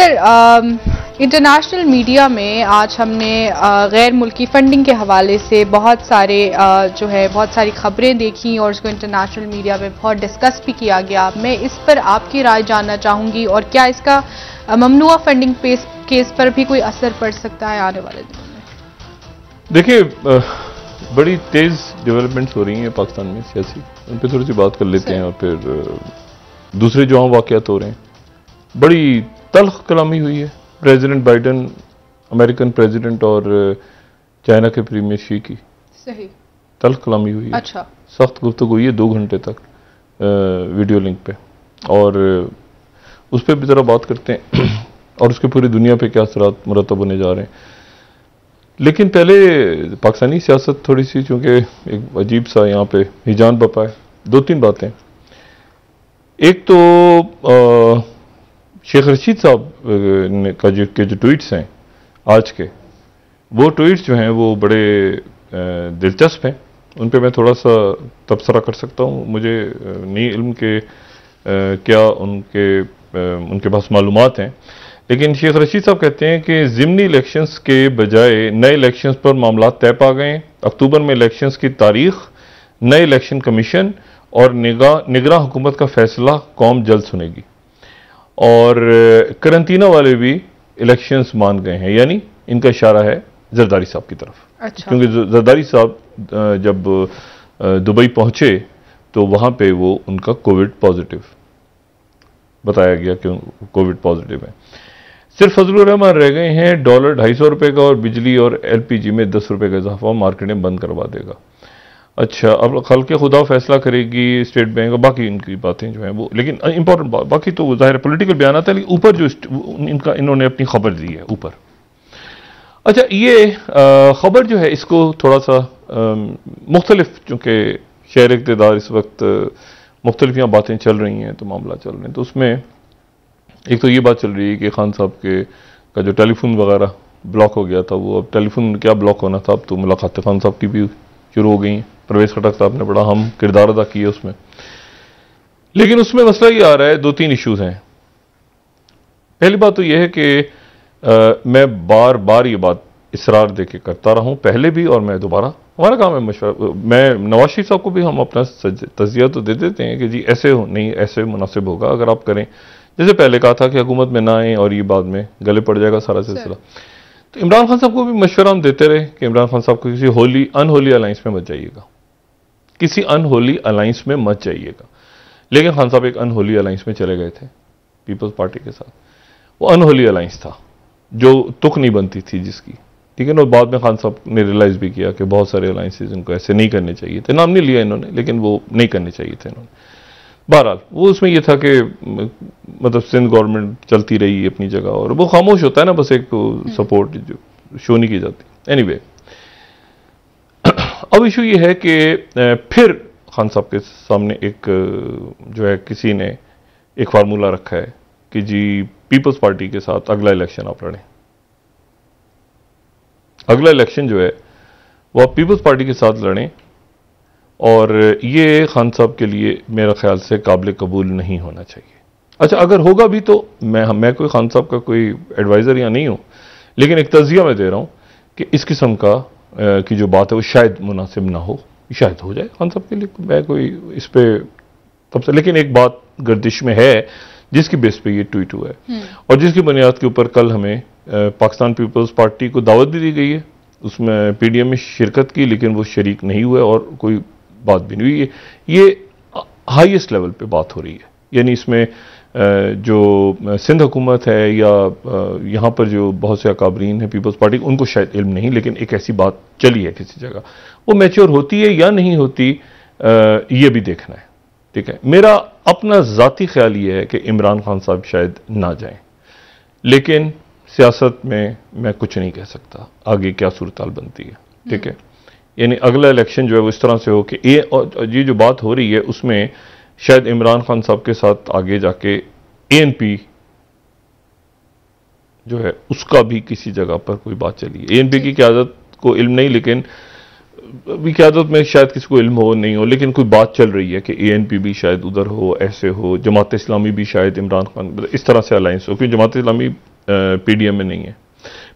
Sir, international media में आज हमने गैर मुल्की फंडिंग के हवाले से बहुत सारी खबरें देखी और उसको इंटरनेशनल मीडिया में बहुत डिस्कस भी किया गया। मैं इस पर आपकी राय जानना चाहूंगी और क्या इसका ममनुआ फंडिंग केस पर भी कोई असर पड़ सकता है आने वाले दिनों में? देखिए, बड़ी तेज डेवलपमेंट्स हो रही हैं पाकिस्तान में सियासी, उन पर थोड़ी सी बात कर लेते हैं और फिर दूसरे जो वाक़यात हो रहे हैं। बड़ी तल्ख कलामी हुई है प्रेसिडेंट बाइडन, अमेरिकन प्रेसिडेंट और चाइना के प्रीमियर शी की। सही तल्ख कलामी हुई है। अच्छा, सख्त गुफ्तगू हुई है 2 घंटे तक वीडियो लिंक पे, और उस पर भी ज़रा बात करते हैं और उसके पूरी दुनिया पे क्या असरात मुरतब होने जा रहे हैं। लेकिन पहले पाकिस्तानी सियासत थोड़ी सी, चूँकि एक अजीब सा यहाँ पे हिजान बपा है, 2-3 बातें। एक तो शेख रशीद साहब के जो ट्वीट्स हैं आज के, वो ट्वीट्स जो हैं वो बड़े दिलचस्प हैं। उन पे मैं थोड़ा सा तबसरा कर सकता हूँ। मुझे नहीं इल्म के क्या उनके पास मालूमात हैं, लेकिन शेख रशीद साहब कहते हैं कि ज़िमनी इलेक्शंस के बजाय नए इलेक्शंस पर मामला तय पा गए। अक्टूबर में इलेक्शंस की तारीख, नए इलेक्शन कमीशन और निगरान हुकूमत का फैसला कौम जल्द सुनेगी। और करंटीना वाले भी इलेक्शंस मान गए हैं, यानी इनका इशारा है जरदारी साहब की तरफ। अच्छा। क्योंकि जरदारी साहब जब दुबई पहुंचे तो वहां पे वो उनका कोविड पॉजिटिव बताया गया कि कोविड पॉजिटिव है। सिर्फ फजलुर रहमान रह गए हैं $250 का, और बिजली और LPG में $10 का इजाफा मार्केटें बंद करवा देगा। अच्छा, अब खल्क़े खुदा फैसला करेगी, स्टेट बैंक और बाकी इनकी बातें जो हैं वो, लेकिन इंपॉर्टेंट बात, बाकी तो ज़ाहिर पॉलिटिकल बयान आता है, लेकिन ऊपर जो इन्होंने अपनी खबर दी है ऊपर। अच्छा, ये खबर जो है इसको थोड़ा सा मुख्तलिफ, चूँकि शहर इक़्तिदार इस वक्त मुख्तलिफ यहाँ बातें चल रही हैं, तो मामला चल रहे हैं, तो उसमें एक तो ये बात चल रही है कि खान साहब का जो टेलीफोन वगैरह ब्लॉक हो गया था, वो अब टेलीफोन क्या ब्लॉक होना था, अब तो मुलाकात खान साहब की भी शुरू हो गई हैं। परवेज़ खटक साहब ने बड़ा अहम किरदार अदा किया उसमें। लेकिन उसमें मसला ये आ रहा है, 2-3 इश्यूज हैं। पहली बात तो यह है कि मैं बार बार ये बात इसरार देके करता रहा हूं, पहले भी और मैं दोबारा, हमारा काम है मशवरा। मैं नवाज शरीफ साहब को भी हम अपना तज़किया तो दे देते हैं कि जी ऐसे हो, नहीं ऐसे मुनासिब होगा अगर आप करें। जैसे पहले कहा था कि हुकूमत में ना आए और ये बाद में गले पड़ जाएगा सारा सिलसिला। तो इमरान खान साहब को भी मशवरा हम देते रहे कि इमरान खान साहब को किसी अनहोली अलायंस में मत जाइएगा, किसी अनहोली अलायंस में मत जाइएगा। लेकिन खान साहब एक अनहोली अलायंस में चले गए थे पीपल्स पार्टी के साथ। वो अनहोली अलायंस था जो तुक नहीं बनती थी जिसकी, ठीक है ना। बाद में खान साहब ने रियलाइज भी किया कि बहुत सारे अलायंसेज इनको ऐसे नहीं करने चाहिए थे। नाम नहीं लिया इन्होंने, लेकिन वो नहीं करने चाहिए थे इन्होंने। बहरहाल वो उसमें ये था कि मतलब सिंध गवर्नमेंट चलती रही अपनी जगह, और वो खामोश होता है ना, बस एक सपोर्ट जो शो नहीं की जाती। एनीवे, अब इशू ये है कि फिर खान साहब के सामने एक जो है किसी ने एक फार्मूला रखा है कि जी पीपल्स पार्टी के साथ अगला इलेक्शन आप लड़ें। अगला इलेक्शन जो है वो आप पीपल्स पार्टी के साथ लड़ें, और ये खान साहब के लिए मेरा ख्याल से काबिल कबूल नहीं होना चाहिए। अच्छा, अगर होगा भी तो मैं कोई खान साहब का कोई एडवाइज़र या नहीं हूँ, लेकिन एक तज़किया मैं दे रहा हूँ कि इस किस्म का की जो बात है वो शायद मुनासिब ना हो, शायद हो जाए खान साहब के लिए। मैं कोई इस पर तब से, लेकिन एक बात गर्दिश में है जिसकी बेस पे ये ट्वीट हुआ है और जिसकी बुनियाद के ऊपर कल हमें पाकिस्तान पीपल्स पार्टी को दावत भी दी गई है। उसमें PDM में शिरकत की, लेकिन वो शरीक नहीं हुए और कोई बात भी नहीं हुई। ये हाईएस्ट लेवल पे बात हो रही है, यानी इसमें जो सिंध हुकूमत है या यहाँ पर जो बहुत से अकाबरीन हैं पीपल्स पार्टी, उनको शायद इल्म नहीं, लेकिन एक ऐसी बात चली है किसी जगह। वो मैच्योर होती है या नहीं होती, ये भी देखना है, ठीक है। मेरा अपना ज़ाती ख्याल ये है कि इमरान खान साहब शायद ना जाएं, लेकिन सियासत में मैं कुछ नहीं कह सकता आगे क्या सूरत हाल बनती है, ठीक है। यानी अगला इलेक्शन जो है वो इस तरह से हो कि ये जो बात हो रही है उसमें शायद इमरान खान साहब के साथ आगे जाके ANP जो है उसका भी किसी जगह पर कोई बात चली है। ANP की क़यादत को इल्म नहीं, लेकिन क़यादत में शायद किसी को इल्म हो नहीं हो, लेकिन कोई बात चल रही है कि ANP भी शायद उधर हो, ऐसे हो। जमात इस्लामी भी शायद इमरान खान इस तरह से अलायंस हो, क्योंकि जमात इस्लामी पीडीएम में नहीं है,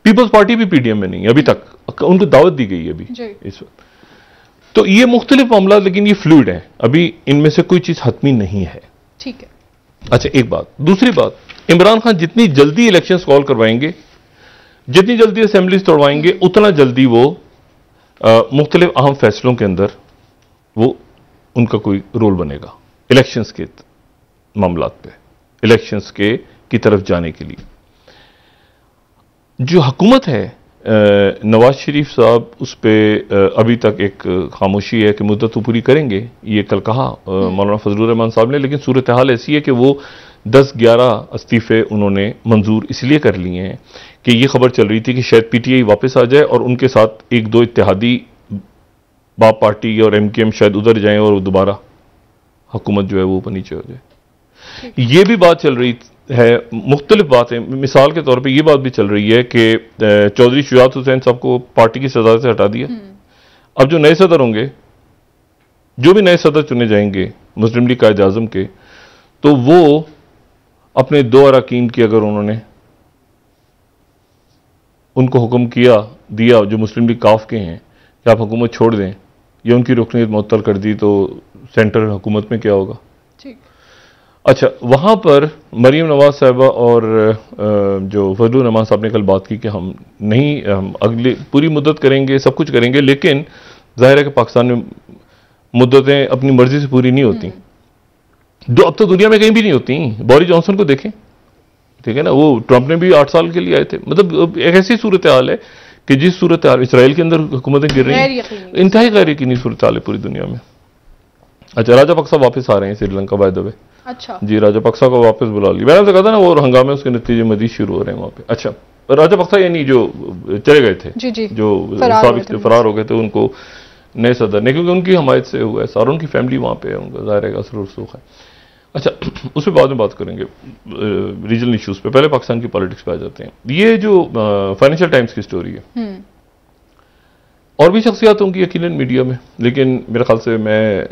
पीपल्स पार्टी भी पीडीएम में नहीं है अभी तक, उनको दावत दी गई है अभी इस वक्त। तो ये मुख्तलिफ मामला, लेकिन ये फ्लूइड है, अभी इनमें से कोई चीज हतमी नहीं है। ठीक है। अच्छा, एक बात। दूसरी बात, इमरान खान जितनी जल्दी इलेक्शन कॉल करवाएंगे, जितनी जल्दी असेंबलीज तोड़वाएंगे, उतना जल्दी वो मुख्तलिफ अहम फैसलों के अंदर वो उनका कोई रोल बनेगा इलेक्शंस के मामलात पे, इलेक्शंस की तरफ जाने के लिए। जो हुकूमत है नवाज शरीफ साहब, उस पर अभी तक एक खामोशी है कि मुद्दत तो पूरी करेंगे, ये कल कहा मौलाना फजलुर रहमान साहब ने, लेकिन सूरत हाल ऐसी है कि वो 10-11 इस्तीफे उन्होंने मंजूर इसलिए कर लिए हैं कि ये खबर चल रही थी कि शायद पीटीआई वापस आ जाए और उनके साथ 1-2 इत्तेहादी बाप पार्टी और एमकेएम शायद उधर जाएं और दोबारा हुकूमत जो है वो ऊपर नीचे हो जाए। ये भी बात चल रही है, मुख्तलिफ बातें, मिसाल के तौर पे ये बात भी चल रही है कि चौधरी शुजात हुसैन साहब को पार्टी की सदारत से हटा दिया। अब जो नए सदर होंगे, जो भी नए सदर चुने जाएंगे मुस्लिम लीग कायद आज़म के, तो वो अपने 2 अरकान की अगर उन्होंने उनको हुक्म दिया जो मुस्लिम लीग काफ के हैं कि आप हुकूमत छोड़ दें या उनकी रुकनीत मुअत्तल कर दी, तो सेंटर हुकूमत में क्या होगा? ठीक। अच्छा, वहां पर मरीम नवाज साहिबा और जो फजलुर रहमान साहब ने कल बात की कि हम अगले पूरी मुद्दत करेंगे, सब कुछ करेंगे, लेकिन जाहिर है कि पाकिस्तान में मुद्दतें अपनी मर्जी से पूरी नहीं होती, जो अब तो दुनिया में कहीं भी नहीं होती। बोरिस जॉनसन को देखें, ठीक है ना, वो ट्रंप ने भी 8 साल के लिए आए थे। मतलब एक ऐसी सूरत हाल है कि जिस सूरत हाल इसराइल के अंदर हुकूमतें गिर रही हैं, इंतहाई गैर यकीनी सूरत हाल है पूरी दुनिया में। अच्छा, राजापक्सा वापस आ रहे हैं श्रीलंका बाय द वे। अच्छा जी, राजापक्सा को वापस बुला लिया। मैंने तो कहा था ना, वो हंगामे उसके नतीजे मजीद शुरू हो रहे हैं वहां पे। अच्छा, राजापक्सा यानी जो चले गए थे, जी, जो फरार हो गए थे, उनको नए सदर ने, क्योंकि उनकी हमायत से हुआ है और उनकी फैमिली वहां पे है, उनका जाहिर है असर रसूख है। अच्छा, उस पर बाद में बात करेंगे रीजनल इश्यूज पे, पहले पाकिस्तान की पॉलिटिक्स पे आ जाते हैं। ये जो फाइनेंशियल टाइम्स की स्टोरी है, और भी शख्सियात होंगी यकीनन मीडिया में, लेकिन मेरे ख्याल से मैं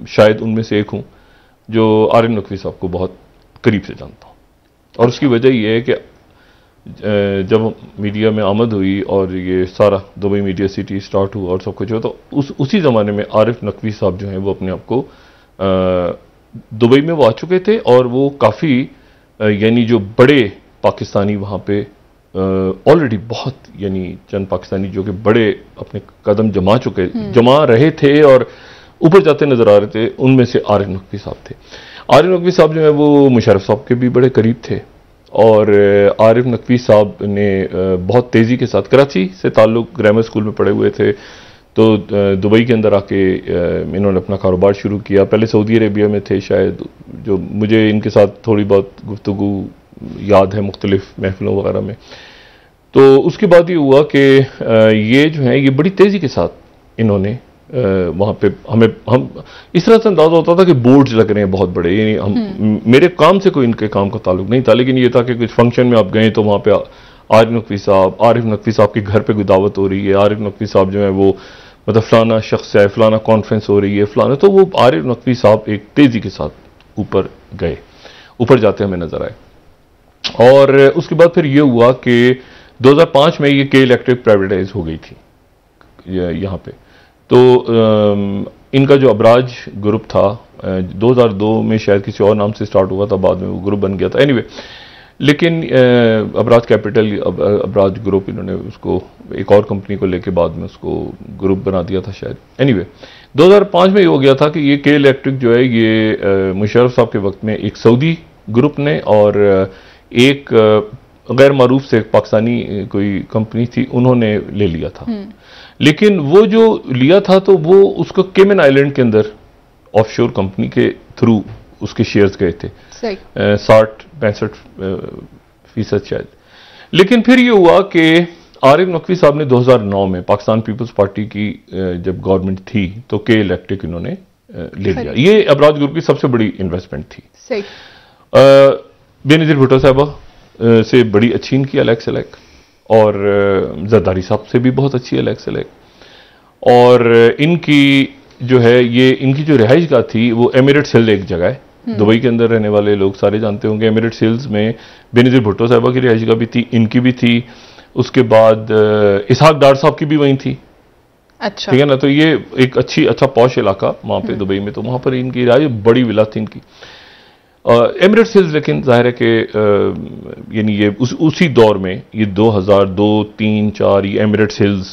शायद उनमें से एक हूं जो आरिफ नकवी साहब को बहुत करीब से जानता हूं। और उसकी वजह यह है कि जब मीडिया में आमद हुई और ये सारा दुबई मीडिया सिटी स्टार्ट हुआ और सब कुछ हुआ, तो उसी ज़माने में आरिफ नकवी साहब जो हैं वो अपने आप को दुबई में वो आ चुके थे, और वो काफ़ी यानी जो बड़े पाकिस्तानी वहाँ पे ऑलरेडी बहुत, यानी चंद पाकिस्तानी जो कि बड़े अपने कदम जमा रहे थे और ऊपर जाते नजर आ रहे थे, उनमें से आरिफ नकवी साहब थे। आरिफ नकवी साहब जो है वो मुशर्रफ साहब के भी बड़े करीब थे, और आरिफ नकवी साहब ने बहुत तेज़ी के साथ कराची से ताल्लुक़, ग्रामर स्कूल में पढ़े हुए थे, तो दुबई के अंदर आके इन्होंने अपना कारोबार शुरू किया। पहले सऊदी अरेबिया में थे शायद, जो मुझे इनके साथ थोड़ी बहुत गुफ्तगू याद है मुख्तलिफ महफिलों वगैरह में। तो उसके बाद ये हुआ कि ये जो है ये बड़ी तेज़ी के साथ इन्होंने वहाँ पे हम इस तरह से अंदाजा होता था कि बोर्ड्स लग रहे हैं बहुत बड़े, यानी मेरे काम से कोई इनके काम का ताल्लुक नहीं था, लेकिन ये था कि कुछ फंक्शन में आप गए तो वहाँ पे आरिफ नकवी साहब के घर पे कोई दावत हो रही है, आरिफ नकवी साहब जो है वो मतलब फलाना शख्स है, फलाना कॉन्फ्रेंस हो रही है, फलाना, तो वो आरिफ नकवी साहब एक तेज़ी के साथ ऊपर जाते हमें नजर आए। और उसके बाद फिर ये हुआ कि 2005 में ये के इलेक्ट्रिक प्राइवेटाइज हो गई थी यहाँ पे। तो इनका जो अबराज ग्रुप था 2002 में शायद किसी और नाम से स्टार्ट हुआ था, बाद में वो ग्रुप बन गया था। एनीवे, लेकिन अबराज कैपिटल, अबराज ग्रुप, इन्होंने उसको एक और कंपनी को लेके बाद में उसको ग्रुप बना दिया था शायद। एनीवे, 2005 में ये हो गया था कि ये के इलेक्ट्रिक जो है ये मुशर्रफ साहब के वक्त में एक सऊदी ग्रुप ने और एक गैर मारूफ से पाकिस्तानी कोई कंपनी थी, उन्होंने ले लिया था। लेकिन वो जो लिया था तो वो उसको केमन आइलैंड के अंदर ऑफशोर कंपनी के थ्रू उसके शेयर्स गए थे, 60-65% शायद। लेकिन फिर ये हुआ कि आरिफ नकवी साहब ने 2009 में पाकिस्तान पीपल्स पार्टी की जब गवर्नमेंट थी तो के इलेक्ट्रिक इन्होंने ले लिया। ये अबराज ग्रुप की सबसे बड़ी इन्वेस्टमेंट थी। बेनजीर भुट्टो साहबा से बड़ी अच्छी इनकी अलग सेलेक्ट, और जरदारी साहब से भी बहुत अच्छी अलग सेलेक्ट, और इनकी जो है ये इनकी जो रिहाइश गाह थी वो एमिरेट्स हिल एक जगह है दुबई के अंदर रहने वाले लोग सारे जानते होंगे, एमिरेट्स हिल्स में बेनजीर भुट्टो साहिबा की रिहाइश का भी थी, इनकी भी थी, उसके बाद इसहाक डार साहब की भी वहीं थी। अच्छा, ठीक है ना। तो ये एक अच्छा पॉश इलाका वहां पे दुबई में, तो वहां पर इनकी रिहाइश बड़ी विला थी इनकी। एमिरेट्स हिल्स लेकिन जाहिर है कि यानी ये उसी दौर में ये 2002, 3, 4 ये एमिरेट्स हिल्स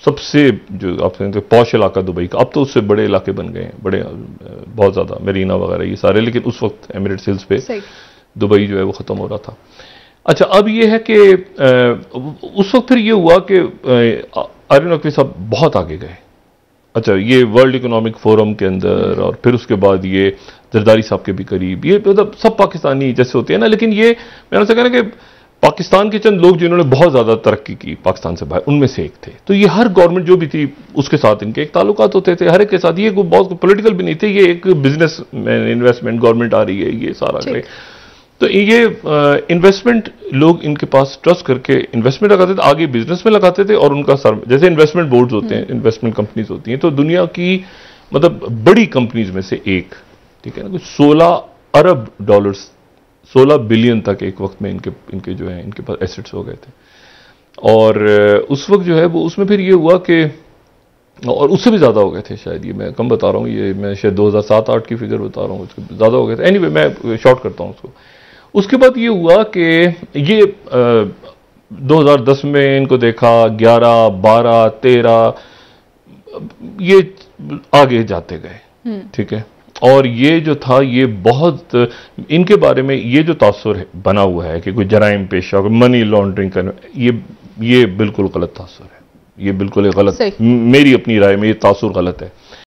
सबसे जो आप कहते हैं पॉश इलाका दुबई का, अब तो उससे बड़े इलाके बन गए हैं, बड़े बहुत ज़्यादा मरीना वगैरह ये सारे, लेकिन उस वक्त एमिरेट्स हिल्स पे दुबई जो है वो ख़त्म हो रहा था। अच्छा, अब ये है कि उस वक्त फिर ये हुआ कि आरिफ नकवी साहब बहुत आगे गए। अच्छा, ये वर्ल्ड इकोनॉमिक फोरम के अंदर, और फिर उसके बाद ये जरदारी साहब के भी करीब, ये मतलब सब पाकिस्तानी जैसे होते हैं ना, लेकिन ये मैंने से कहना कि पाकिस्तान के चंद लोग जिन्होंने बहुत ज्यादा तरक्की की पाकिस्तान से बाहर, उनमें से एक थे। तो ये हर गवर्नमेंट जो भी थी उसके साथ इन्के एक ताल्लुकात होते थे, हर एक के साथ। ये बहुत पॉलिटिकल भी नहीं थे, ये एक बिजनेस इन्वेस्टमेंट, गवर्नमेंट आ रही है, ये सारा करे। तो ये इन्वेस्टमेंट लोग इनके पास ट्रस्ट करके इन्वेस्टमेंट लगाते थे, आगे बिजनेस में लगाते थे, और उनका जैसे इन्वेस्टमेंट बोर्ड्स होते हैं, इन्वेस्टमेंट कंपनीज होती हैं, तो दुनिया की मतलब बड़ी कंपनीज में से एक, ठीक है ना, कुछ 16 अरब डॉलर्स, 16 बिलियन तक एक वक्त में इनके जो है इनके पास एसेट्स हो गए थे। और उस वक्त जो है वो उसमें फिर ये हुआ कि, और उससे भी ज्यादा हो गए थे शायद, ये मैं कम बता रहा हूँ, ये मैं शायद 2007-8 की फिगर बता रहा हूँ, उसके ज्यादा हो गए थे। एनीवे मैं शॉर्ट करता हूँ उसको। उसके बाद ये हुआ कि ये 2010 में इनको देखा, 11, 12, 13 ये आगे जाते गए, ठीक है। और ये जो था ये बहुत इनके बारे में ये जो तासुर बना हुआ है कि कोई जराइम पेशा, कोई मनी लॉन्ड्रिंग करना, ये बिल्कुल गलत तासुर है, ये बिल्कुल गलत, मेरी अपनी राय में ये तासुर गलत है।